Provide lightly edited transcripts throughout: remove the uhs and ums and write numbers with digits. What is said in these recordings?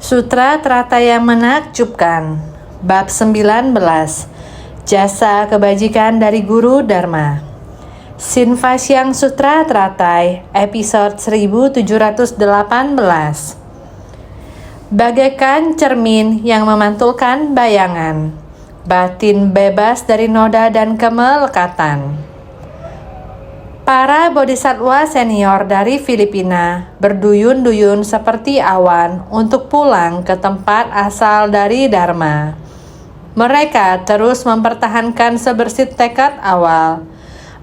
Sutra Trata yang menakjubkan. Bab 19. Jasa kebajikan dari Guru Dharma. Sinvasyang Sutra Tratai, episode 1718. Bagaikan cermin yang memantulkan bayangan, batin bebas dari noda dan kemelekatan. Para bodhisattva senior dari Filipina berduyun-duyun seperti awan untuk pulang ke tempat asal dari Dharma. Mereka terus mempertahankan sebersih tekad awal,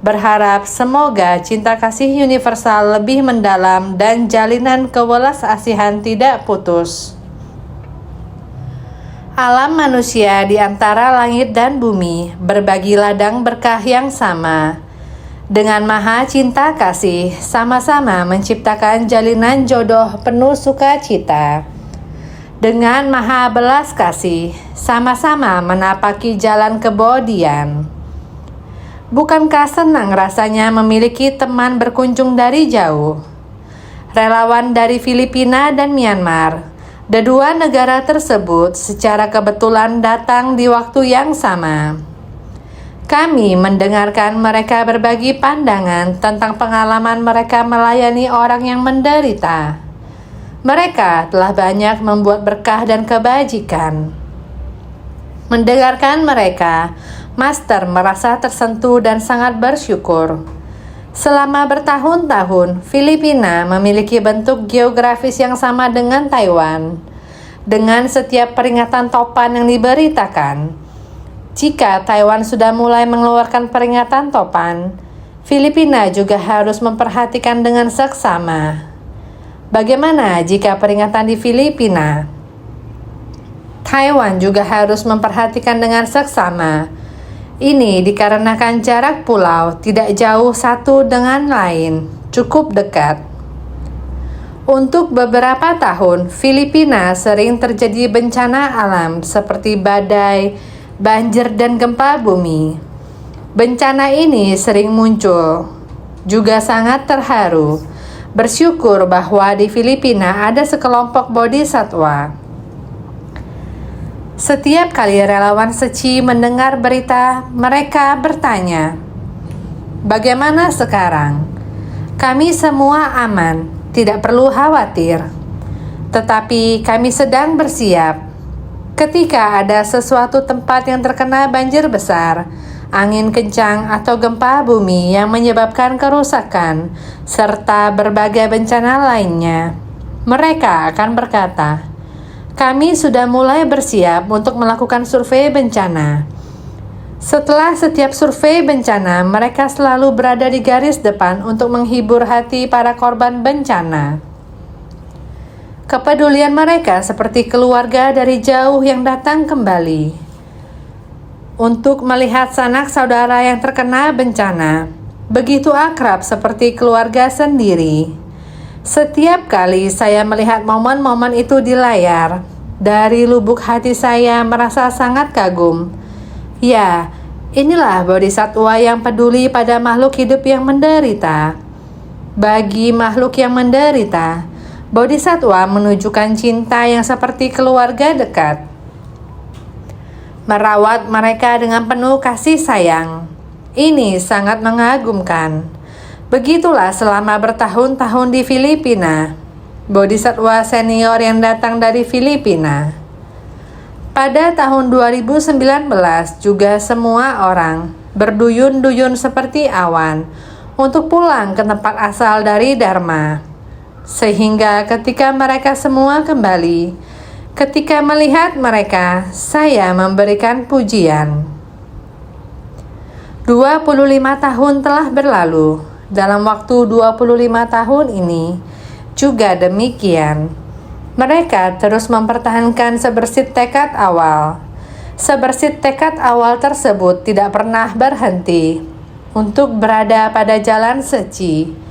berharap semoga cinta kasih universal lebih mendalam dan jalinan kewelas asihan tidak putus. Alam manusia di antara langit dan bumi berbagi ladang berkah yang sama. Dengan maha cinta kasih, sama-sama menciptakan jalinan jodoh penuh sukacita. Dengan maha belas kasih, sama-sama menapaki jalan kebodian. Bukankah senang rasanya memiliki teman berkunjung dari jauh? Relawan dari Filipina dan Myanmar, kedua negara tersebut secara kebetulan datang di waktu yang sama. Kami mendengarkan mereka berbagi pandangan tentang pengalaman mereka melayani orang yang menderita. Mereka telah banyak membuat berkah dan kebajikan. Mendengarkan mereka, Master merasa tersentuh dan sangat bersyukur. Selama bertahun-tahun, Filipina memiliki bentuk geografis yang sama dengan Taiwan. Dengan setiap peringatan topan yang diberitakan, jika Taiwan sudah mulai mengeluarkan peringatan topan, Filipina juga harus memperhatikan dengan seksama. Bagaimana jika peringatan di Filipina? Taiwan juga harus memperhatikan dengan seksama. Ini dikarenakan jarak pulau tidak jauh satu dengan lain, cukup dekat. Untuk beberapa tahun, Filipina sering terjadi bencana alam seperti badai, banjir dan gempa bumi. Bencana ini sering muncul. Juga sangat terharu, bersyukur bahwa di Filipina ada sekelompok bodhisattva. Setiap kali relawan Seci mendengar berita, mereka bertanya, "Bagaimana sekarang? Kami semua aman, tidak perlu khawatir. Tetapi kami sedang bersiap. Ketika ada sesuatu tempat yang terkena banjir besar, angin kencang atau gempa bumi yang menyebabkan kerusakan, serta berbagai bencana lainnya, mereka akan berkata, 'Kami sudah mulai bersiap untuk melakukan survei bencana.' Setelah setiap survei bencana, mereka selalu berada di garis depan untuk menghibur hati para korban bencana. Kepedulian mereka seperti keluarga dari jauh yang datang kembali untuk melihat sanak saudara yang terkena bencana, begitu akrab seperti keluarga sendiri. Setiap kali saya melihat momen-momen itu di layar, dari lubuk hati saya merasa sangat kagum. Ya, inilah bodhisattva yang peduli pada makhluk hidup yang menderita. Bagi makhluk yang menderita, bodhisattva menunjukkan cinta yang seperti keluarga dekat. Merawat mereka dengan penuh kasih sayang. Ini sangat mengagumkan. Begitulah selama bertahun-tahun di Filipina. Bodhisattva senior yang datang dari Filipina. Pada tahun 2019 juga semua orang berduyun-duyun seperti awan untuk pulang ke tempat asal dari Dharma. Sehingga ketika mereka semua kembali, ketika melihat mereka, saya memberikan pujian. 25 tahun telah berlalu. Dalam waktu 25 tahun ini, juga demikian. Mereka terus mempertahankan sebersih tekad awal. Sebersih tekad awal tersebut tidak pernah berhenti untuk berada pada jalan Seci,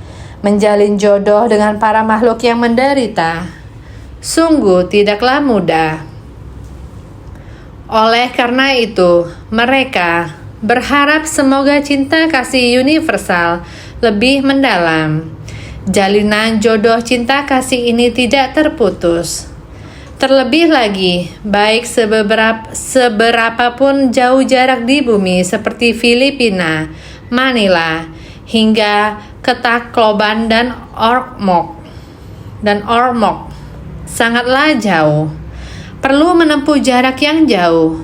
menjalin jodoh dengan para makhluk yang menderita. Sungguh tidaklah mudah. Oleh karena itu, mereka berharap semoga cinta kasih universal lebih mendalam. Jalinan jodoh cinta kasih ini tidak terputus. Terlebih lagi, baik seberapapun jauh jarak di bumi seperti Filipina, Manila, hingga ke Tacloban dan Ormoc, sangatlah jauh. Perlu menempuh jarak yang jauh.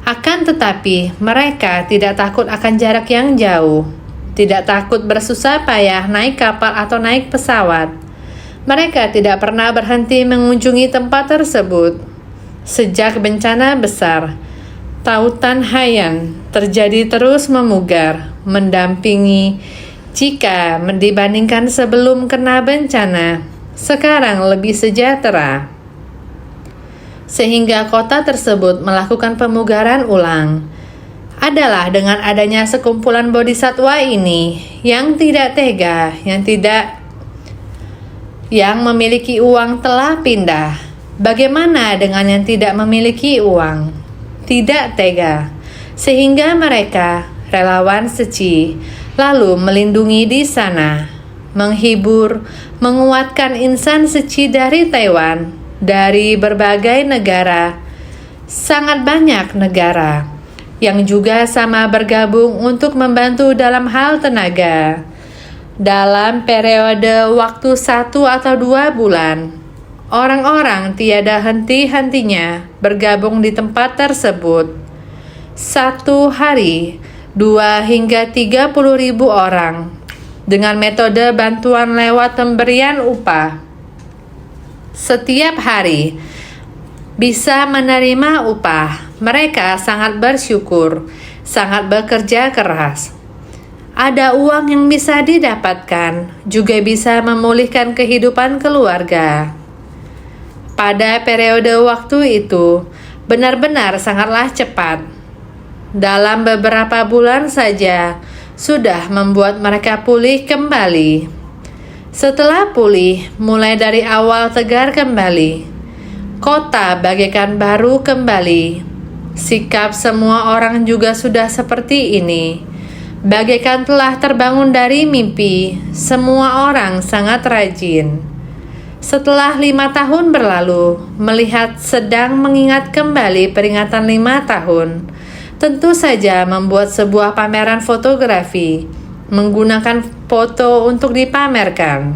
Akan tetapi, mereka tidak takut akan jarak yang jauh. Tidak takut bersusah payah naik kapal atau naik pesawat. Mereka tidak pernah berhenti mengunjungi tempat tersebut. Sejak bencana besar, tautan Haiyan terjadi terus memugar, mendampingi. Jika dibandingkan sebelum kena bencana, sekarang lebih sejahtera. Sehingga kota tersebut melakukan pemugaran ulang. Adalah dengan adanya sekumpulan bodhisatwa ini yang tidak tega, yang memiliki uang telah pindah. Bagaimana dengan yang tidak memiliki uang? Tidak tega. Sehingga mereka, relawan Seci, lalu melindungi di sana, menghibur, menguatkan insan Seci dari Taiwan, dari berbagai negara, sangat banyak negara, yang juga sama bergabung untuk membantu dalam hal tenaga. Dalam periode waktu 1 atau 2 bulan, orang-orang tiada henti-hentinya bergabung di tempat tersebut. 1 hari, 2 hingga 30 ribu orang, dengan metode bantuan lewat pemberian upah. Setiap hari, bisa menerima upah. Mereka sangat bersyukur, sangat bekerja keras. Ada uang yang bisa didapatkan, juga bisa memulihkan kehidupan keluarga. Pada periode waktu itu, benar-benar sangatlah cepat. Dalam beberapa bulan saja, sudah membuat mereka pulih kembali. Setelah pulih, mulai dari awal tegar kembali. Kota bagaikan baru kembali. Sikap semua orang juga sudah seperti ini. Bagaikan telah terbangun dari mimpi, semua orang sangat rajin. Setelah 5 tahun berlalu, melihat sedang mengingat kembali peringatan 5 tahun, tentu saja membuat sebuah pameran fotografi, menggunakan foto untuk dipamerkan.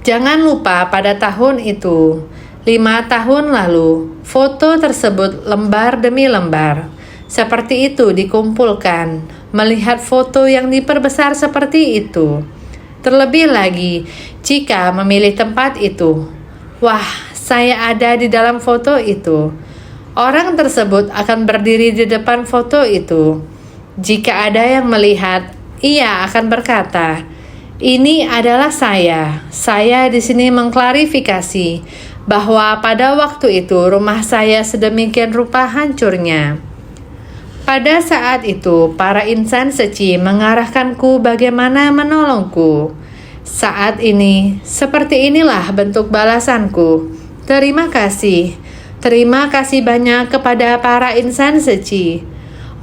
Jangan lupa pada tahun itu, 5 tahun lalu, foto tersebut lembar demi lembar. Seperti itu dikumpulkan, melihat foto yang diperbesar seperti itu. Terlebih lagi, jika memilih tempat itu. Wah, saya ada di dalam foto itu. Orang tersebut akan berdiri di depan foto itu. Jika ada yang melihat, ia akan berkata, "Ini adalah saya. Saya di sini mengklarifikasi bahwa pada waktu itu rumah saya sedemikian rupa hancurnya." Pada saat itu, para insan Seci mengarahkanku bagaimana menolongku. Saat ini, seperti inilah bentuk balasanku. Terima kasih banyak kepada para insan Seci.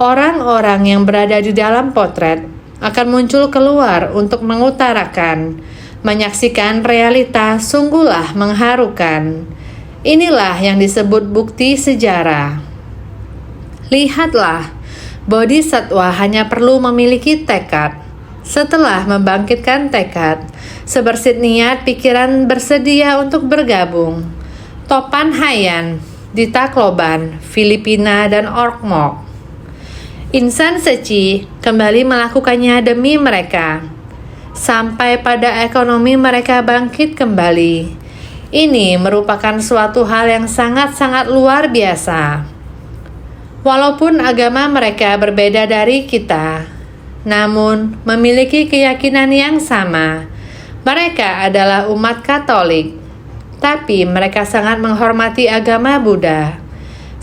Orang-orang yang berada di dalam potret akan muncul keluar untuk mengutarakan, menyaksikan realita sungguhlah mengharukan. Inilah yang disebut bukti sejarah. Lihatlah, bodhisatwa hanya perlu memiliki tekad. Setelah membangkitkan tekad, sebersih niat pikiran bersedia untuk bergabung. Topan Haiyan di Tacloban, Filipina dan Ormoc. Insan Seci kembali melakukannya demi mereka, sampai pada ekonomi mereka bangkit kembali. Ini merupakan suatu hal yang sangat-sangat luar biasa. Walaupun agama mereka berbeda dari kita, namun memiliki keyakinan yang sama. Mereka adalah umat Katolik, tapi mereka sangat menghormati agama Buddha.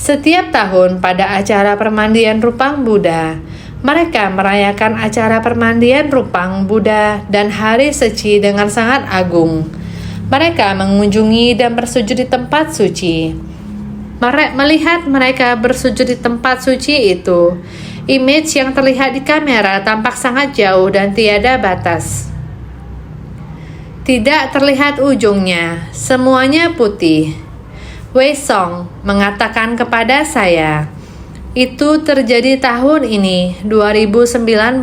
Setiap tahun pada acara permandian Rupang Buddha, mereka merayakan acara permandian Rupang Buddha dan Hari Seci dengan sangat agung. Mereka mengunjungi dan bersujud di tempat suci. Melihat mereka bersujud di tempat suci itu, image yang terlihat di kamera tampak sangat jauh dan tiada batas. tidak terlihat ujungnya, semuanya putih. Wei Song mengatakan kepada saya, itu terjadi tahun ini, 2019.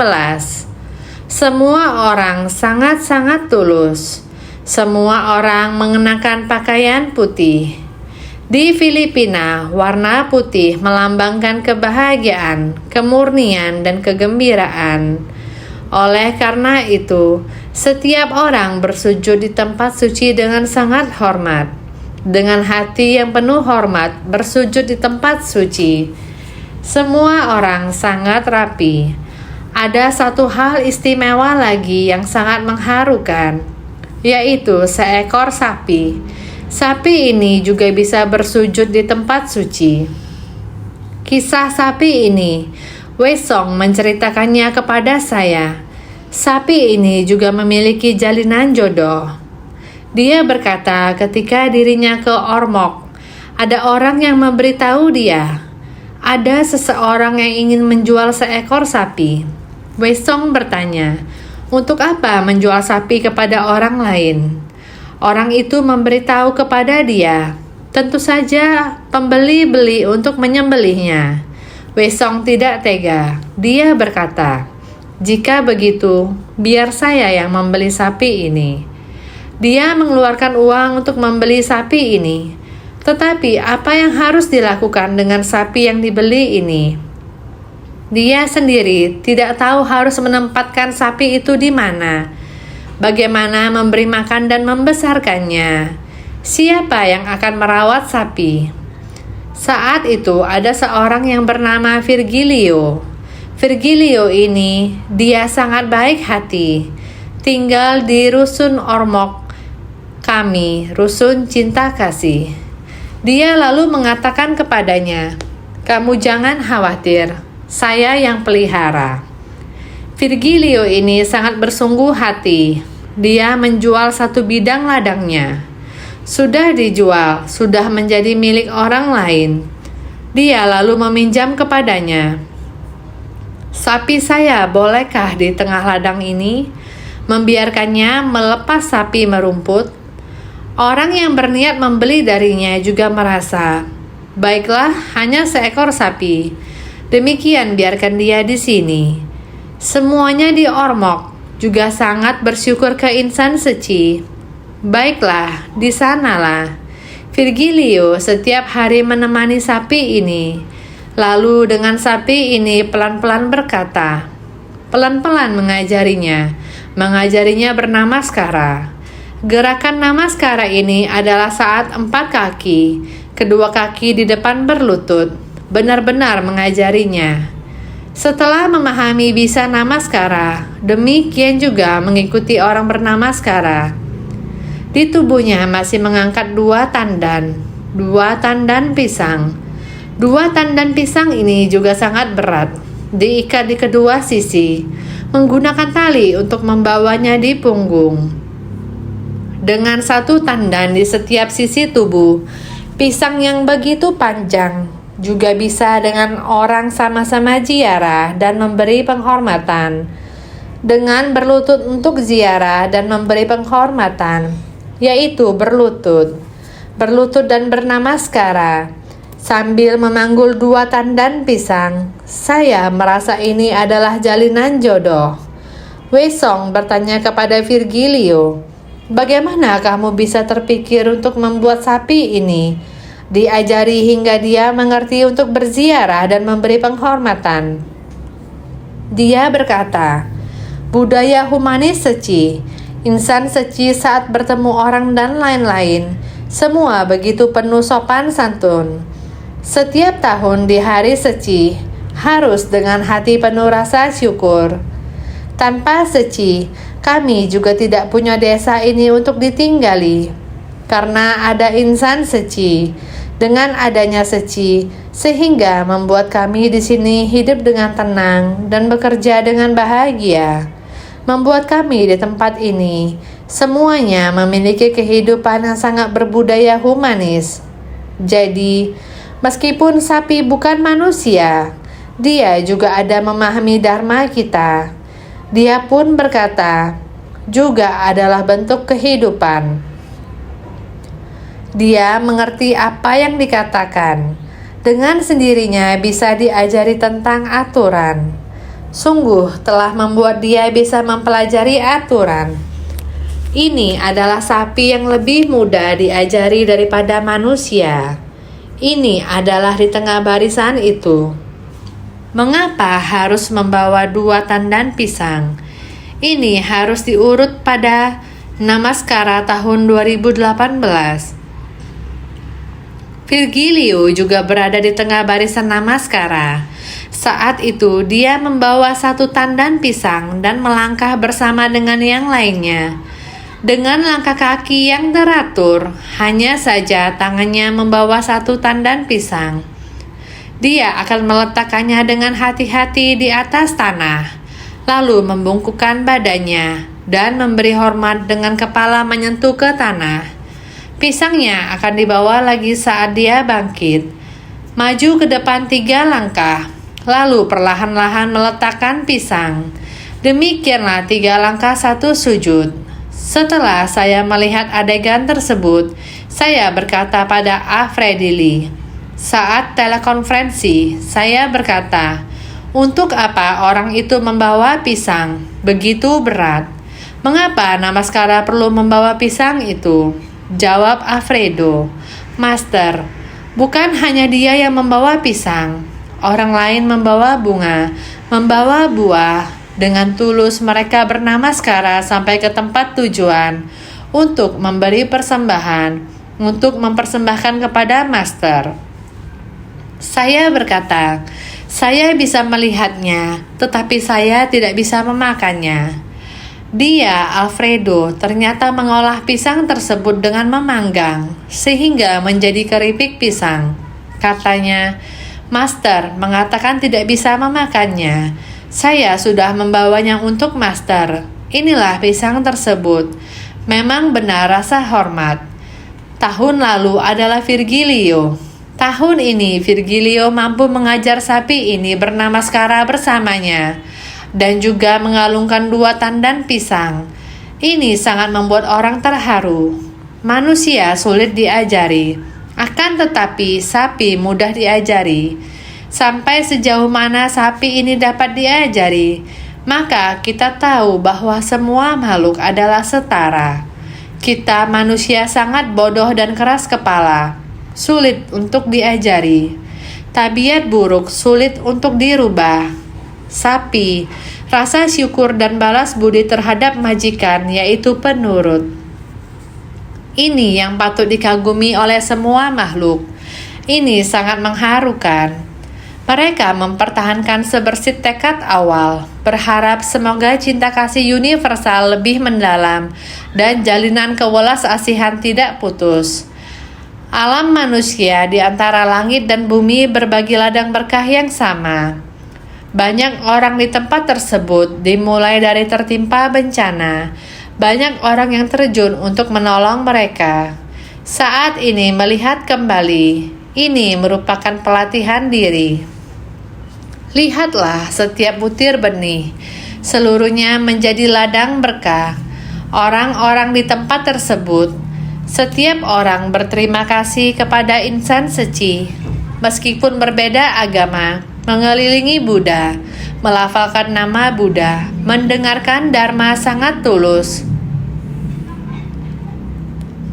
Semua orang sangat-sangat tulus. Semua orang mengenakan pakaian putih. Di Filipina, warna putih melambangkan kebahagiaan, kemurnian, dan kegembiraan. Oleh karena itu, setiap orang bersujud di tempat suci dengan sangat hormat. Dengan hati yang penuh hormat, bersujud di tempat suci. Semua orang sangat rapi. Ada satu hal istimewa lagi yang sangat mengharukan, yaitu seekor sapi. Sapi ini juga bisa bersujud di tempat suci. Kisah sapi ini, Wei Song menceritakannya kepada saya. Sapi ini juga memiliki jalinan jodoh. Dia berkata ketika dirinya ke Ormoc, ada orang yang memberitahu dia, ada seseorang yang ingin menjual seekor sapi. Wei Song bertanya, untuk apa menjual sapi kepada orang lain? Orang itu memberitahu kepada dia, tentu saja pembeli beli untuk menyembelihnya. Wei Song tidak tega. Dia berkata, jika begitu, biar saya yang membeli sapi ini. Dia mengeluarkan uang untuk membeli sapi ini. Tetapi apa yang harus dilakukan dengan sapi yang dibeli ini? Dia sendiri tidak tahu harus menempatkan sapi itu di mana. Bagaimana memberi makan dan membesarkannya? Siapa yang akan merawat sapi? Saat itu ada seorang yang bernama Virgilio. Virgilio ini, dia sangat baik hati. Tinggal di Rusun Ormoc kami, Rusun Cinta Kasih. Dia lalu mengatakan kepadanya, kamu jangan khawatir, saya yang pelihara. Virgilio ini sangat bersungguh hati. Dia menjual satu bidang ladangnya. Sudah dijual, sudah menjadi milik orang lain. Dia lalu meminjam kepadanya. Sapi saya bolehkah di tengah ladang ini? Membiarkannya melepas sapi merumput? Orang yang berniat membeli darinya juga merasa, baiklah, hanya seekor sapi. Demikian biarkan dia di sini. Semuanya di Ormoc juga sangat bersyukur ke insan suci. Baiklah, di sanalah. Virgilio setiap hari menemani sapi ini. Lalu dengan sapi ini pelan-pelan berkata, pelan-pelan mengajarinya bernamaskara. Gerakan namaskara ini adalah saat 4 kaki, kedua kaki di depan berlutut, benar-benar mengajarinya. Setelah memahami bisa namaskara, demikian juga mengikuti orang bernamaskara. Di tubuhnya masih mengangkat 2 tandan pisang. 2 tandan pisang ini juga sangat berat, diikat di kedua sisi, menggunakan tali untuk membawanya di punggung. Dengan 1 tandan di setiap sisi tubuh, pisang yang begitu panjang juga bisa dengan orang sama-sama ziarah dan memberi penghormatan. Dengan berlutut untuk ziarah dan memberi penghormatan, yaitu berlutut dan bernamaskara. Sambil memanggul 2 tandan pisang, saya merasa ini adalah jalinan jodoh. Wei Song bertanya kepada Virgilio, bagaimana kamu bisa terpikir untuk membuat sapi ini? Diajari hingga dia mengerti untuk berziarah dan memberi penghormatan. Dia berkata, budaya humanis suci, insan suci saat bertemu orang dan lain-lain, semua begitu penuh sopan santun. Setiap tahun di hari suci, harus dengan hati penuh rasa syukur. Tanpa suci, kami juga tidak punya desa ini untuk ditinggali. Karena ada insan suci, dengan adanya suci, sehingga membuat kami di sini hidup dengan tenang dan bekerja dengan bahagia. Membuat kami di tempat ini, semuanya memiliki kehidupan yang sangat berbudaya humanis. Jadi, meskipun sapi bukan manusia, dia juga ada memahami dharma kita. Dia pun berkata, juga adalah bentuk kehidupan. Dia mengerti apa yang dikatakan. Dengan sendirinya bisa diajari tentang aturan. Sungguh telah membuat dia bisa mempelajari aturan. Ini adalah sapi yang lebih mudah diajari daripada manusia. Ini adalah di tengah barisan itu. Mengapa harus membawa 2 tandan pisang? Ini harus diurut pada Namaskara tahun 2018. Virgilio juga berada di tengah barisan Namaskara. Saat itu dia membawa 1 tandan pisang dan melangkah bersama dengan yang lainnya. Dengan langkah kaki yang teratur, hanya saja tangannya membawa 1 tandan pisang. Dia akan meletakkannya dengan hati-hati di atas tanah, lalu membungkukkan badannya dan memberi hormat dengan kepala menyentuh ke tanah. Pisangnya akan dibawa lagi saat dia bangkit. Maju ke depan 3 langkah, lalu perlahan-lahan meletakkan pisang. Demikianlah 3 langkah 1 sujud. Setelah saya melihat adegan tersebut, saya berkata pada Afredili. Saat telekonferensi, saya berkata, "Untuk apa orang itu membawa pisang? Begitu berat. Mengapa Namaskara perlu membawa pisang itu?" Jawab Alfredo, "Master, bukan hanya dia yang membawa pisang. Orang lain membawa bunga, membawa buah. Dengan tulus mereka bernamaskara sampai ke tempat tujuan untuk memberi persembahan, untuk mempersembahkan kepada Master." Saya berkata, "Saya bisa melihatnya, tetapi saya tidak bisa memakannya." Dia, Alfredo, ternyata mengolah pisang tersebut dengan memanggang, sehingga menjadi keripik pisang. Katanya, "Master mengatakan tidak bisa memakannya. Saya sudah membawanya untuk Master. Inilah pisang tersebut. Memang benar rasa hormat." Tahun lalu adalah Virgilio. Tahun ini Virgilio mampu mengajar sapi ini bernamaskara bersamanya dan juga mengalungkan 2 tandan pisang. Ini sangat membuat orang terharu. Manusia sulit diajari, akan tetapi sapi mudah diajari. Sampai sejauh mana sapi ini dapat diajari, maka kita tahu bahwa semua makhluk adalah setara. Kita manusia sangat bodoh dan keras kepala, sulit untuk diajari. Tabiat buruk sulit untuk dirubah. Sapi, rasa syukur dan balas budi terhadap majikan, yaitu penurut. Ini yang patut dikagumi oleh semua makhluk. Ini sangat mengharukan. Mereka mempertahankan sebersih tekad awal, berharap semoga cinta kasih universal lebih mendalam dan jalinan kewelas asihan tidak putus. Alam manusia di antara langit dan bumi berbagi ladang berkah yang sama. Banyak orang di tempat tersebut dimulai dari tertimpa bencana. Banyak orang yang terjun untuk menolong mereka. Saat ini melihat kembali, ini merupakan pelatihan diri. Lihatlah setiap butir benih, seluruhnya menjadi ladang berkah. Orang-orang di tempat tersebut, setiap orang berterima kasih kepada insan suci, meskipun berbeda agama, mengelilingi Buddha, melafalkan nama Buddha, mendengarkan Dharma sangat tulus.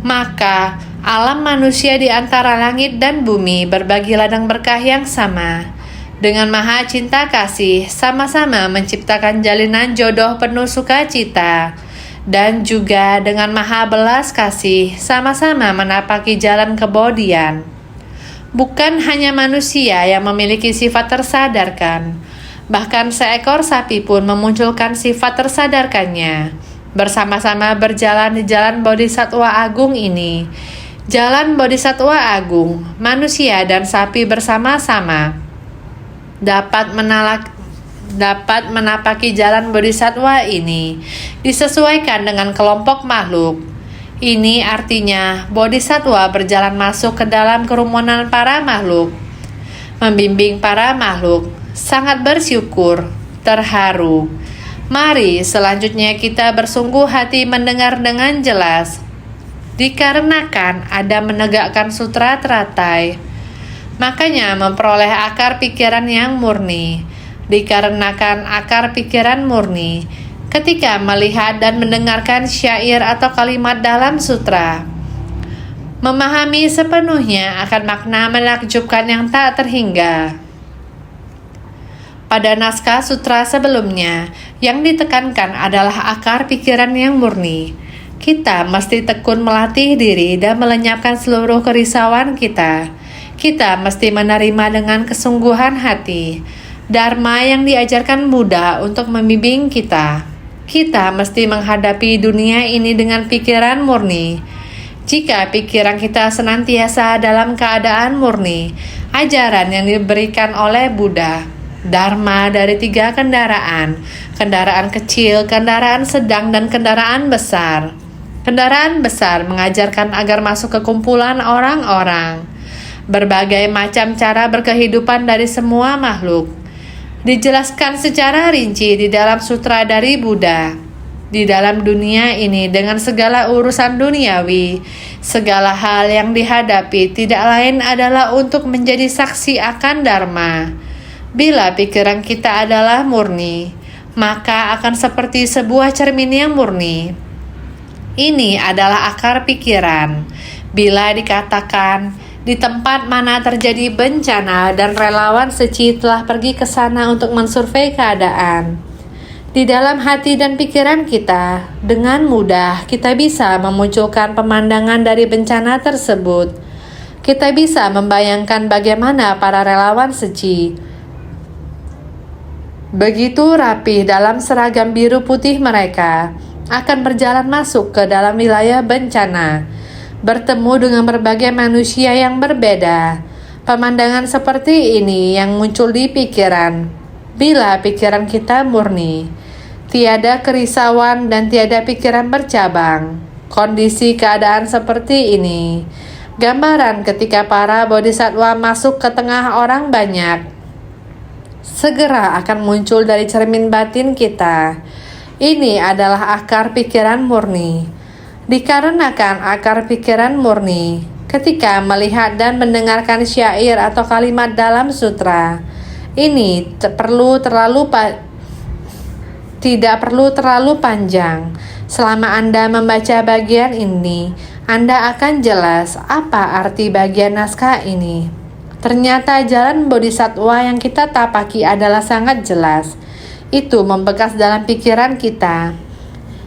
Maka alam manusia di antara langit dan bumi berbagi ladang berkah yang sama. Dengan maha cinta kasih, sama-sama menciptakan jalinan jodoh penuh sukacita. Dan juga dengan maha belas kasih, sama-sama menapaki jalan kebodian. Bukan hanya manusia yang memiliki sifat tersadarkan, bahkan seekor sapi pun memunculkan sifat tersadarkannya. Bersama-sama berjalan di jalan Bodhisattva Agung ini. Jalan Bodhisattva Agung, manusia dan sapi bersama-sama dapat menapaki jalan Bodhisattva ini, disesuaikan dengan kelompok makhluk. Ini artinya Bodhisattva berjalan masuk ke dalam kerumunan para makhluk, membimbing para makhluk, sangat bersyukur, terharu. Mari selanjutnya kita bersungguh hati mendengar dengan jelas. Dikarenakan ada menegakkan sutra teratai, makanya memperoleh akar pikiran yang murni. Dikarenakan akar pikiran murni, ketika melihat dan mendengarkan syair atau kalimat dalam sutra, memahami sepenuhnya akan makna menakjubkan yang tak terhingga. Pada naskah sutra sebelumnya, yang ditekankan adalah akar pikiran yang murni. Kita mesti tekun melatih diri dan melenyapkan seluruh kerisauan kita. Kita mesti menerima dengan kesungguhan hati Dharma yang diajarkan Buddha untuk membimbing kita. Kita mesti menghadapi dunia ini dengan pikiran murni. Jika pikiran kita senantiasa dalam keadaan murni, ajaran yang diberikan oleh Buddha, Dharma dari 3 kendaraan, kendaraan kecil, kendaraan sedang, dan kendaraan besar. Kendaraan besar mengajarkan agar masuk ke kumpulan orang-orang. Berbagai macam cara berkehidupan dari semua makhluk dijelaskan secara rinci di dalam sutra dari Buddha. Di dalam dunia ini dengan segala urusan duniawi, segala hal yang dihadapi tidak lain adalah untuk menjadi saksi akan Dharma. Bila pikiran kita adalah murni, maka akan seperti sebuah cermin yang murni. Ini adalah akar pikiran. Bila dikatakan di tempat mana terjadi bencana dan relawan suci telah pergi ke sana untuk mensurvei keadaan, di dalam hati dan pikiran kita, dengan mudah kita bisa memunculkan pemandangan dari bencana tersebut. Kita bisa membayangkan bagaimana para relawan suci begitu rapih dalam seragam biru putih mereka akan berjalan masuk ke dalam wilayah bencana, bertemu dengan berbagai manusia yang berbeda. Pemandangan seperti ini yang muncul di pikiran. Bila pikiran kita murni, tiada kerisauan dan tiada pikiran bercabang. Kondisi keadaan seperti ini, gambaran ketika para bodhisattva masuk ke tengah orang banyak, segera akan muncul dari cermin batin kita. Ini adalah akar pikiran murni. Dikarenakan akar pikiran murni, ketika melihat dan mendengarkan syair atau kalimat dalam sutra, ini tidak perlu terlalu panjang. Selama Anda membaca bagian ini, Anda akan jelas apa arti bagian naskah ini. Ternyata jalan bodhisattva yang kita tapaki adalah sangat jelas. Itu membekas dalam pikiran kita.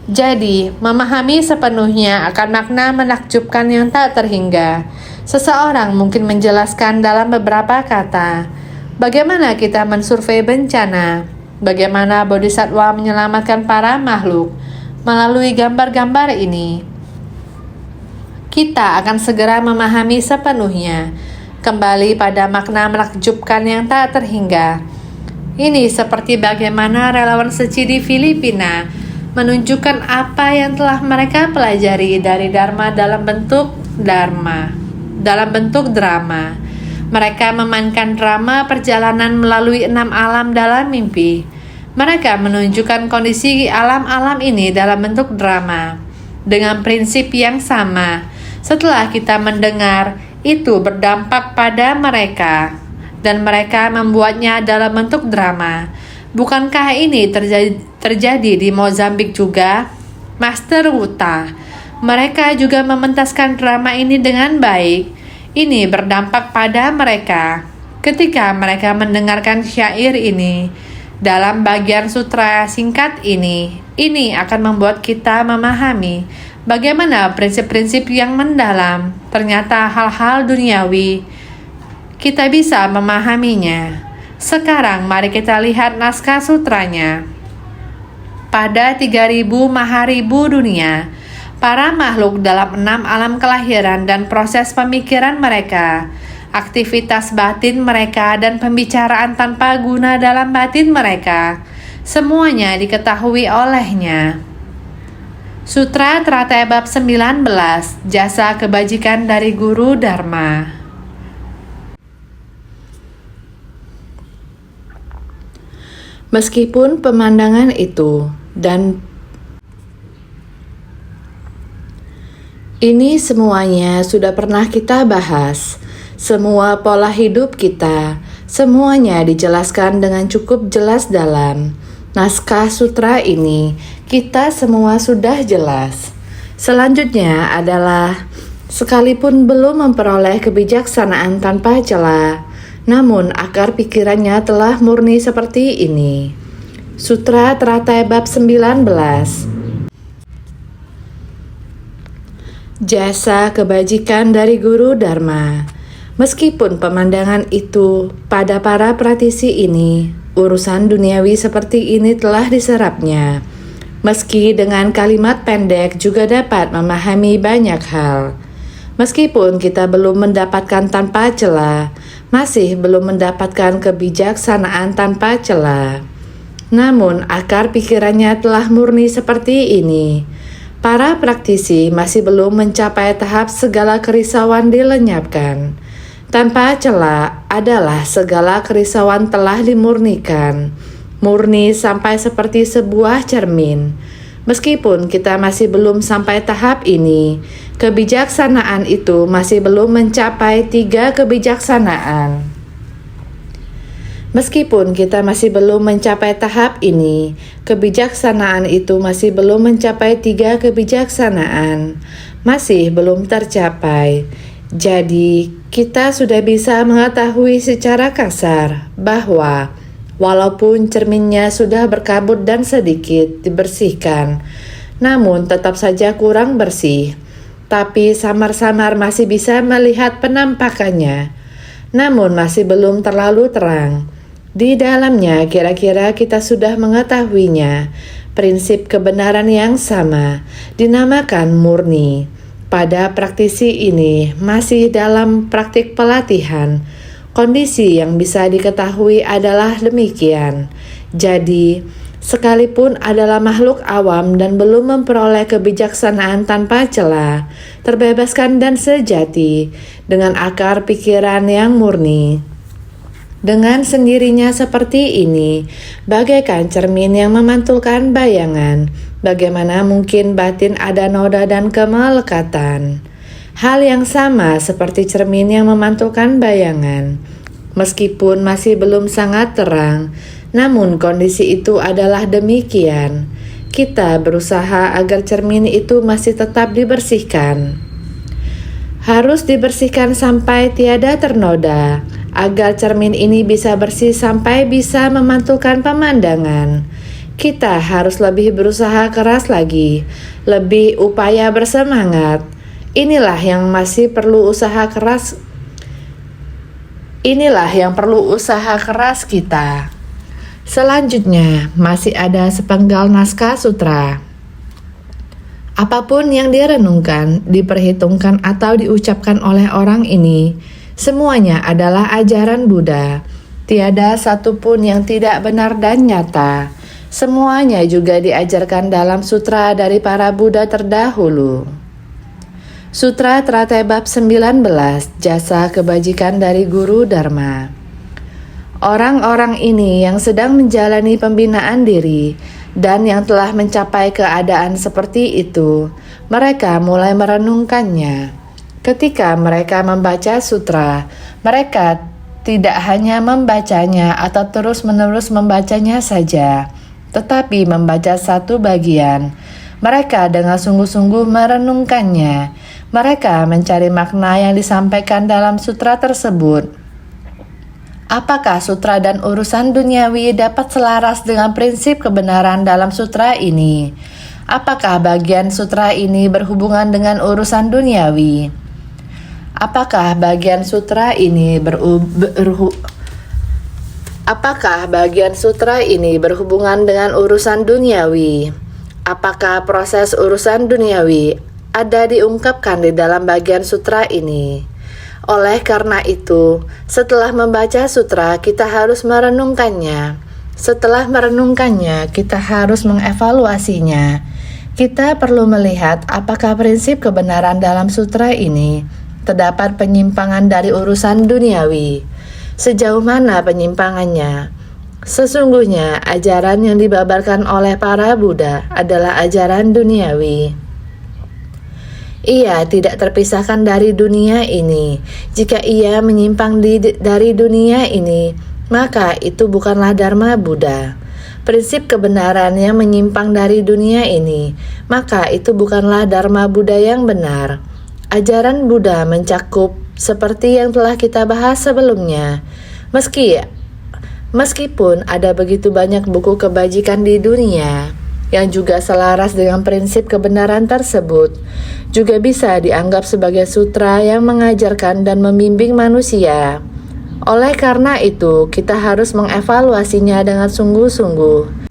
Jadi, memahami sepenuhnya akan makna menakjubkan yang tak terhingga. Seseorang mungkin menjelaskan dalam beberapa kata, bagaimana kita mensurvei bencana, bagaimana bodhisattva menyelamatkan para makhluk. Melalui gambar-gambar ini, kita akan segera memahami sepenuhnya. Kembali pada makna menakjubkan yang tak terhingga. Ini seperti bagaimana relawan suci di Filipina menunjukkan apa yang telah mereka pelajari dari Dharma dalam bentuk drama. Mereka memainkan drama perjalanan melalui 6 alam dalam mimpi. Mereka menunjukkan kondisi alam-alam ini dalam bentuk drama dengan prinsip yang sama. Setelah kita mendengar, itu berdampak pada mereka dan mereka membuatnya dalam bentuk drama. Bukankah ini terjadi di Mozambik juga? Master Wuta, mereka juga mementaskan drama ini dengan baik. Ini berdampak pada mereka. Ketika mereka mendengarkan syair ini, dalam bagian sutra singkat ini akan membuat kita memahami bagaimana prinsip-prinsip yang mendalam. Ternyata hal-hal duniawi kita bisa memahaminya. Sekarang mari kita lihat naskah sutranya. Pada 3000 maharibu dunia, para makhluk dalam 6 alam kelahiran dan proses pemikiran mereka, aktivitas batin mereka dan pembicaraan tanpa guna dalam batin mereka, semuanya diketahui olehnya. Sutra Teratai Bab 19, Jasa Kebajikan dari Guru Dharma. Meskipun pemandangan itu dan ini semuanya sudah pernah kita bahas, semua pola hidup kita, semuanya dijelaskan dengan cukup jelas dalam naskah sutra ini. Kita semua sudah jelas. Selanjutnya adalah sekalipun belum memperoleh kebijaksanaan tanpa celah, namun akar pikirannya telah murni seperti ini. Sutra Teratai bab 19. Jasa kebajikan dari Guru Dharma. Meskipun pemandangan itu pada para praktisi ini, urusan duniawi seperti ini telah diserapnya. Meski dengan kalimat pendek juga dapat memahami banyak hal. Meskipun kita belum mendapatkan tanpa celah, masih belum mendapatkan kebijaksanaan tanpa celah. Namun akar pikirannya telah murni seperti ini. Para praktisi masih belum mencapai tahap segala kerisauan dilenyapkan. Tanpa celah adalah segala kerisauan telah dimurnikan. Murni sampai seperti sebuah cermin. Meskipun kita masih belum sampai tahap ini, kebijaksanaan itu masih belum mencapai 3 kebijaksanaan. Meskipun kita masih belum mencapai tahap ini, kebijaksanaan itu masih belum mencapai 3 kebijaksanaan, masih belum tercapai. Jadi, kita sudah bisa mengetahui secara kasar bahwa walaupun cerminnya sudah berkabut dan sedikit dibersihkan, namun tetap saja kurang bersih. Tapi samar-samar masih bisa melihat penampakannya, namun masih belum terlalu terang. Di dalamnya kira-kira kita sudah mengetahuinya. Prinsip kebenaran yang sama dinamakan murni. Pada praktisi ini masih dalam praktik pelatihan. Kondisi yang bisa diketahui adalah demikian. Jadi, sekalipun adalah makhluk awam dan belum memperoleh kebijaksanaan tanpa celah, terbebaskan dan sejati dengan akar pikiran yang murni. Dengan sendirinya seperti ini, bagaikan cermin yang memantulkan bayangan, bagaimana mungkin batin ada noda dan kemelekatan. Hal yang sama seperti cermin yang memantulkan bayangan. Meskipun masih belum sangat terang, namun kondisi itu adalah demikian. Kita berusaha agar cermin itu masih tetap dibersihkan. Harus dibersihkan sampai tiada ternoda, agar cermin ini bisa bersih sampai bisa memantulkan pemandangan. Kita harus lebih berusaha keras lagi, lebih upaya bersemangat. Inilah yang masih perlu usaha keras. Inilah yang perlu usaha keras kita. Selanjutnya, masih ada sepenggal naskah sutra. Apapun yang direnungkan, diperhitungkan atau diucapkan oleh orang ini, semuanya adalah ajaran Buddha. Tiada satupun yang tidak benar dan nyata. Semuanya juga diajarkan dalam sutra dari para Buddha terdahulu. Sutra Teratai bab 19, Jasa kebajikan dari Guru Dharma. Orang-orang ini yang sedang menjalani pembinaan diri dan yang telah mencapai keadaan seperti itu, mereka mulai merenungkannya. Ketika mereka membaca sutra, mereka tidak hanya membacanya atau terus-menerus membacanya saja, tetapi membaca satu bagian. Mereka dengan sungguh-sungguh merenungkannya. Mereka mencari makna yang disampaikan dalam sutra tersebut. Apakah sutra dan urusan duniawi dapat selaras dengan prinsip kebenaran dalam sutra ini? Apakah bagian sutra ini berhubungan dengan urusan duniawi? Apakah bagian sutra ini berhubungan dengan urusan duniawi? Apakah proses urusan duniawi ada diungkapkan di dalam bagian sutra ini? Oleh karena itu, setelah membaca sutra, kita harus merenungkannya. Setelah merenungkannya, kita harus mengevaluasinya. Kita perlu melihat apakah prinsip kebenaran dalam sutra ini terdapat penyimpangan dari urusan duniawi. Sejauh mana penyimpangannya? Sesungguhnya ajaran yang dibabarkan oleh para Buddha adalah ajaran duniawi. Ia tidak terpisahkan dari dunia ini. Jika ia menyimpang dari dunia ini, maka itu bukanlah Dharma Buddha. Prinsip kebenaran yang menyimpang dari dunia ini, maka itu bukanlah Dharma Buddha yang benar. Ajaran Buddha mencakup seperti yang telah kita bahas sebelumnya. Meskipun ada begitu banyak buku kebajikan di dunia yang juga selaras dengan prinsip kebenaran tersebut, juga bisa dianggap sebagai sutra yang mengajarkan dan membimbing manusia. Oleh karena itu, kita harus mengevaluasinya dengan sungguh-sungguh.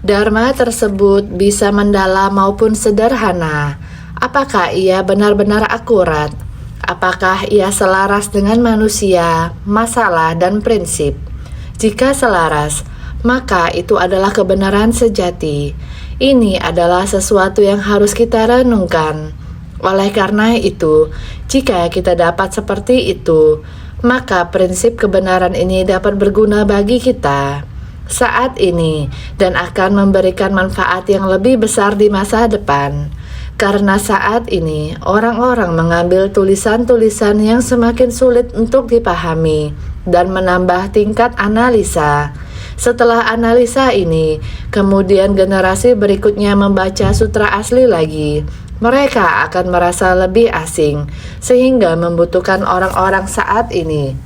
Dharma tersebut bisa mendalam maupun sederhana. Apakah ia benar-benar akurat? Apakah ia selaras dengan manusia, masalah, dan prinsip? Jika selaras, maka itu adalah kebenaran sejati. Ini adalah sesuatu yang harus kita renungkan. Oleh karena itu, jika kita dapat seperti itu, maka prinsip kebenaran ini dapat berguna bagi kita saat ini dan akan memberikan manfaat yang lebih besar di masa depan. Karena saat ini orang-orang mengambil tulisan-tulisan yang semakin sulit untuk dipahami dan menambah tingkat analisa. Setelah analisa ini, kemudian generasi berikutnya membaca sutra asli lagi. Mereka akan merasa lebih asing, sehingga membutuhkan orang-orang saat ini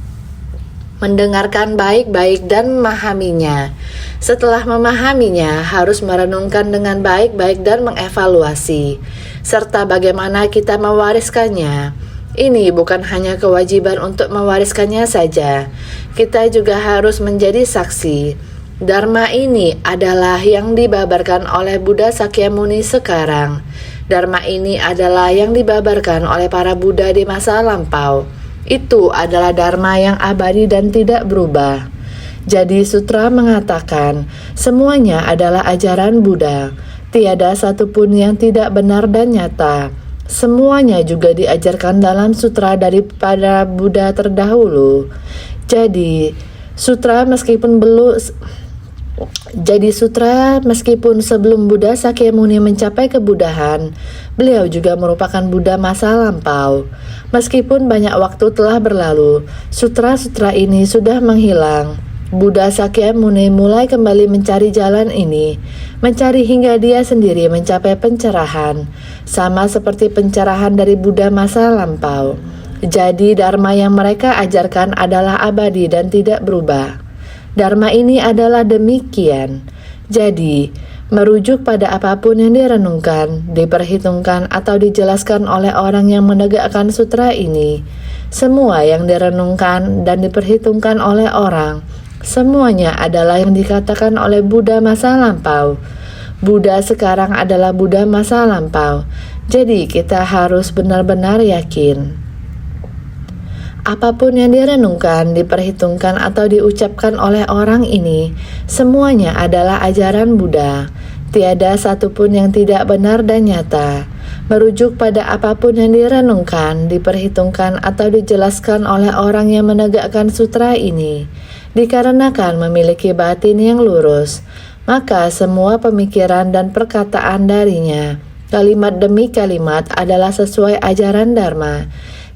mendengarkan baik-baik dan memahaminya. Setelah memahaminya, harus merenungkan dengan baik-baik dan mengevaluasi, serta bagaimana kita mewariskannya. Ini bukan hanya kewajiban untuk mewariskannya saja, kita juga harus menjadi saksi. Dharma ini adalah yang dibabarkan oleh Buddha Sakyamuni sekarang. Dharma ini adalah yang dibabarkan oleh para Buddha di masa lampau. Itu adalah Dharma yang abadi dan tidak berubah. Jadi sutra mengatakan, semuanya adalah ajaran Buddha. Tiada satupun yang tidak benar dan nyata. Semuanya juga diajarkan dalam sutra daripada Buddha terdahulu. Jadi sutra meskipun sebelum Buddha Sakyamuni mencapai kebuddhaan, beliau juga merupakan Buddha masa lampau. Meskipun banyak waktu telah berlalu, sutra-sutra ini sudah menghilang. Buddha Sakyamuni mulai kembali mencari jalan ini, mencari hingga dia sendiri mencapai pencerahan, sama seperti pencerahan dari Buddha masa lampau. Jadi Dharma yang mereka ajarkan adalah abadi dan tidak berubah. Dharma ini adalah demikian. Jadi, merujuk pada apapun yang direnungkan, diperhitungkan, atau dijelaskan oleh orang yang menegakkan sutra ini, semua yang direnungkan dan diperhitungkan oleh orang, semuanya adalah yang dikatakan oleh Buddha masa lampau. Buddha sekarang adalah Buddha masa lampau. Jadi, kita harus benar-benar yakin. Apapun yang direnungkan, diperhitungkan, atau diucapkan oleh orang ini, semuanya adalah ajaran Buddha. Tiada satupun yang tidak benar dan nyata. Merujuk pada apapun yang direnungkan, diperhitungkan, atau dijelaskan oleh orang yang menegakkan sutra ini, dikarenakan memiliki batin yang lurus, maka semua pemikiran dan perkataan darinya, kalimat demi kalimat, adalah sesuai ajaran Dharma.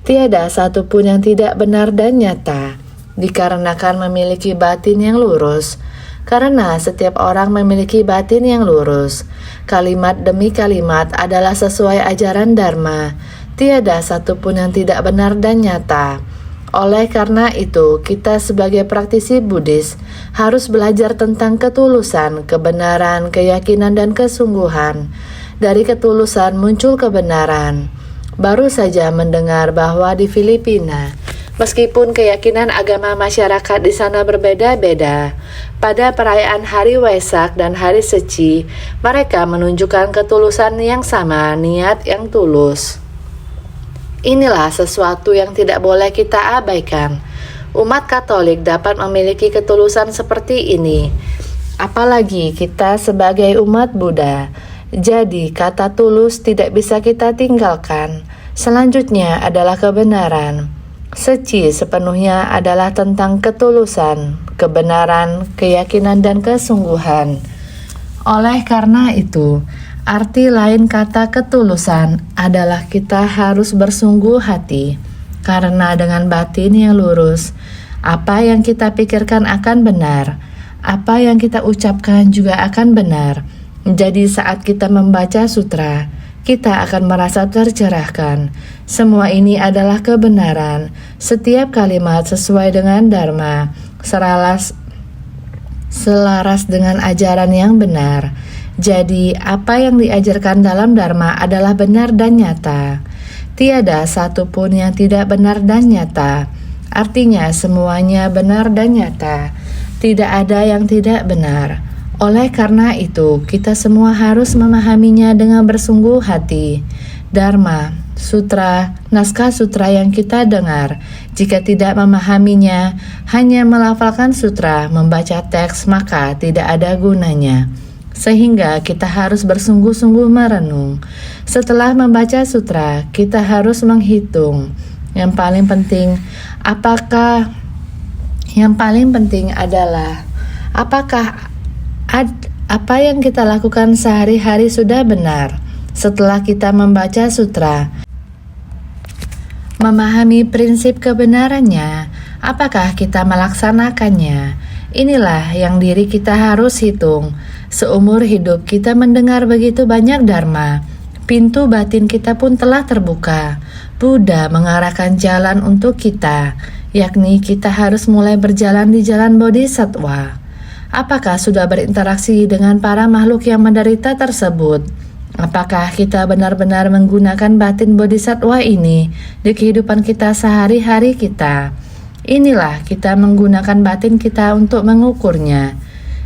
Tiada satupun yang tidak benar dan nyata, dikarenakan memiliki batin yang lurus. Karena setiap orang memiliki batin yang lurus, kalimat demi kalimat adalah sesuai ajaran Dharma. Tiada satupun yang tidak benar dan nyata. Oleh karena itu, kita sebagai praktisi Buddhis harus belajar tentang ketulusan, kebenaran, keyakinan, dan kesungguhan. Dari ketulusan muncul kebenaran. Baru saja mendengar bahwa di Filipina, meskipun keyakinan agama masyarakat di sana berbeda-beda, pada perayaan Hari Waisak dan Hari Seci, mereka menunjukkan ketulusan yang sama, niat yang tulus. Inilah sesuatu yang tidak boleh kita abaikan. Umat Katolik dapat memiliki ketulusan seperti ini, apalagi kita sebagai umat Buddha. Jadi kata tulus tidak bisa kita tinggalkan. Selanjutnya adalah kebenaran. Suci sepenuhnya adalah tentang ketulusan, kebenaran, keyakinan, dan kesungguhan. Oleh karena itu, arti lain kata ketulusan adalah kita harus bersungguh hati, karena dengan batin yang lurus, apa yang kita pikirkan akan benar, apa yang kita ucapkan juga akan benar. Jadi saat kita membaca sutra, kita akan merasa tercerahkan. Semua ini adalah kebenaran. Setiap kalimat sesuai dengan dharma, selaras dengan ajaran yang benar. Jadi, apa yang diajarkan dalam dharma adalah benar dan nyata. Tiada satupun yang tidak benar dan nyata. Artinya, semuanya benar dan nyata. Tidak ada yang tidak benar. Oleh karena itu, kita semua harus memahaminya dengan bersungguh hati. Dharma, sutra, naskah sutra yang kita dengar, jika tidak memahaminya, hanya melafalkan sutra, membaca teks, maka tidak ada gunanya. Sehingga kita harus bersungguh-sungguh merenung. Setelah membaca sutra, kita harus menghitung. Yang paling penting adalah apakah apa yang kita lakukan sehari-hari sudah benar. Setelah kita membaca sutra, memahami prinsip kebenarannya, apakah kita melaksanakannya? Inilah yang diri kita harus hitung. Seumur hidup kita mendengar begitu banyak dharma. Pintu batin kita pun telah terbuka. Buddha mengarahkan jalan untuk kita, yakni kita harus mulai berjalan di jalan bodhisattva. Apakah sudah berinteraksi dengan para makhluk yang menderita tersebut? Apakah kita benar-benar menggunakan batin bodhisattva ini di kehidupan kita sehari-hari kita? Inilah kita menggunakan batin kita untuk mengukurnya.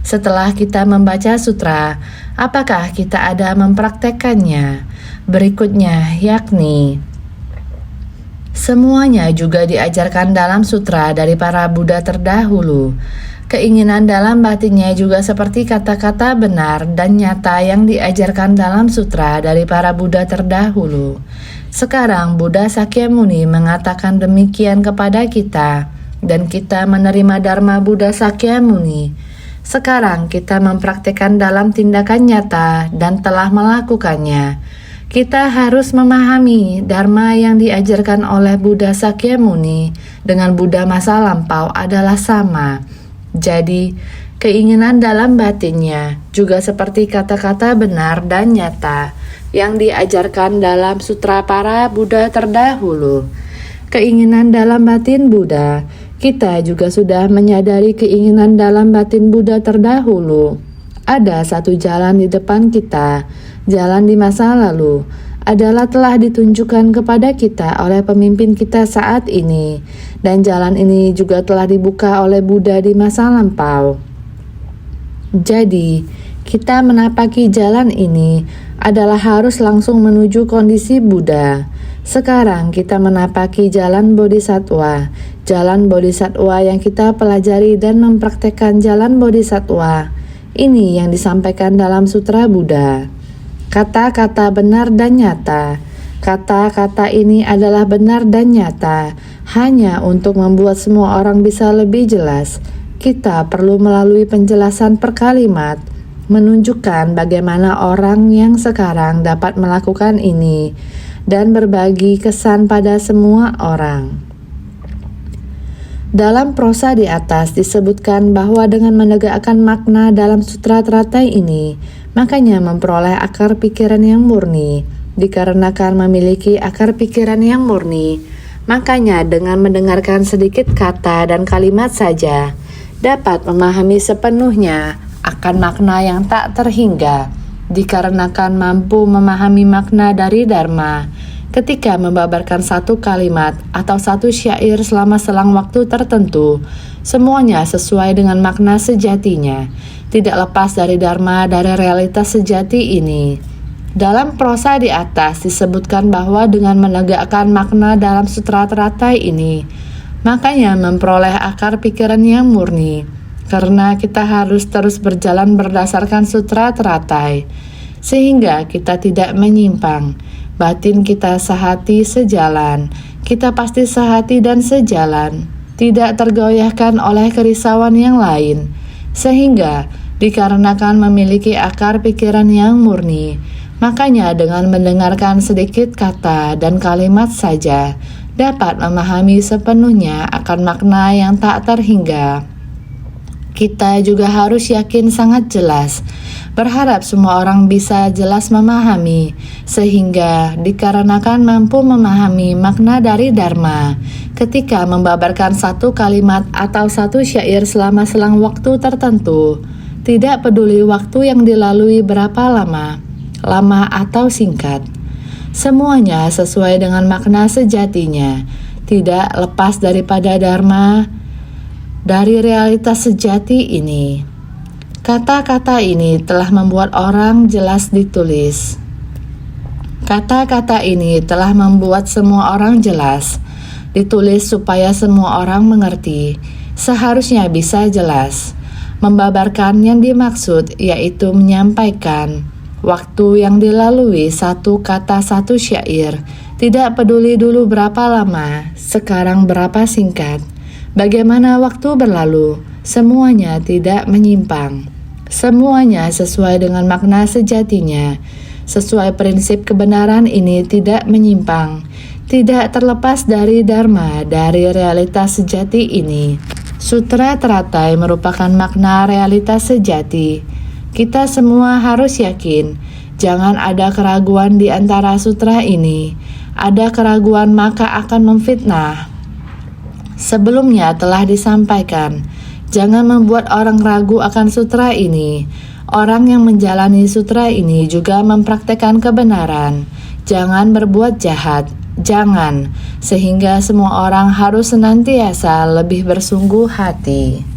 Setelah kita membaca sutra, apakah kita ada mempraktekkannya? Berikutnya yakni semuanya juga diajarkan dalam sutra dari para Buddha terdahulu. Keinginan dalam batinnya juga seperti kata-kata benar dan nyata yang diajarkan dalam sutra dari para Buddha terdahulu. Sekarang Buddha Sakyamuni mengatakan demikian kepada kita, dan kita menerima Dharma Buddha Sakyamuni. Sekarang kita mempraktikkan dalam tindakan nyata dan telah melakukannya. Kita harus memahami Dharma yang diajarkan oleh Buddha Sakyamuni dengan Buddha masa lampau adalah sama. Jadi, keinginan dalam batinnya juga seperti kata-kata benar dan nyata yang diajarkan dalam sutra para Buddha terdahulu. Keinginan dalam batin Buddha, kita juga sudah menyadari keinginan dalam batin Buddha terdahulu. Ada satu jalan di depan kita, jalan di masa lalu, adalah telah ditunjukkan kepada kita oleh pemimpin kita saat ini, dan jalan ini juga telah dibuka oleh Buddha di masa lampau. Jadi, kita menapaki jalan ini adalah harus langsung menuju kondisi Buddha. Sekarang kita menapaki jalan bodhisattva yang kita pelajari dan mempraktekkan jalan bodhisattva. Ini yang disampaikan dalam sutra Buddha. Kata-kata benar dan nyata. Kata-kata ini adalah benar dan nyata hanya untuk membuat semua orang bisa lebih jelas. Kita perlu melalui penjelasan per kalimat menunjukkan bagaimana orang yang sekarang dapat melakukan ini dan berbagi kesan pada semua orang. Dalam prosa di atas disebutkan bahwa dengan menegakkan makna dalam sutra teratai ini, makanya memperoleh akar pikiran yang murni. Dikarenakan memiliki akar pikiran yang murni, makanya dengan mendengarkan sedikit kata dan kalimat saja, dapat memahami sepenuhnya akan makna yang tak terhingga. Dikarenakan mampu memahami makna dari Dharma, ketika membabarkan satu kalimat atau satu syair selama selang waktu tertentu, semuanya sesuai dengan makna sejatinya, tidak lepas dari Dharma, dari realitas sejati ini. Dalam prosa di atas disebutkan bahwa dengan menegakkan makna dalam sutra teratai ini, makanya memperoleh akar pikiran yang murni, karena kita harus terus berjalan berdasarkan sutra teratai, sehingga kita tidak menyimpang. Batin kita sehati sejalan, kita pasti sehati dan sejalan, tidak tergoyahkan oleh kerisauan yang lain, sehingga dikarenakan memiliki akar pikiran yang murni, makanya dengan mendengarkan sedikit kata dan kalimat saja, dapat memahami sepenuhnya akan makna yang tak terhingga. Kita juga harus yakin sangat jelas, berharap semua orang bisa jelas memahami, sehingga dikarenakan mampu memahami makna dari Dharma, ketika membabarkan satu kalimat atau satu syair selama selang waktu tertentu, tidak peduli waktu yang dilalui berapa lama atau singkat. Semuanya sesuai dengan makna sejatinya, tidak lepas daripada Dharma, dari realitas sejati ini. Kata-kata ini telah membuat orang jelas ditulis. Kata-kata ini telah membuat semua orang jelas ditulis supaya semua orang mengerti. Seharusnya bisa jelas. Membabarkan yang dimaksud yaitu menyampaikan waktu yang dilalui satu kata satu syair. Tidak peduli dulu berapa lama, sekarang berapa singkat. Bagaimana waktu berlalu, semuanya tidak menyimpang. Semuanya sesuai dengan makna sejatinya. Sesuai prinsip kebenaran ini tidak menyimpang, tidak terlepas dari Dharma, dari realitas sejati ini. Sutra teratai merupakan makna realitas sejati. Kita semua harus yakin, jangan ada keraguan di antara sutra ini. Ada keraguan maka akan memfitnah. Sebelumnya telah disampaikan, jangan membuat orang ragu akan sutra ini. Orang yang menjalani sutra ini juga mempraktekkan kebenaran. Jangan berbuat jahat, jangan, sehingga semua orang harus senantiasa lebih bersungguh hati.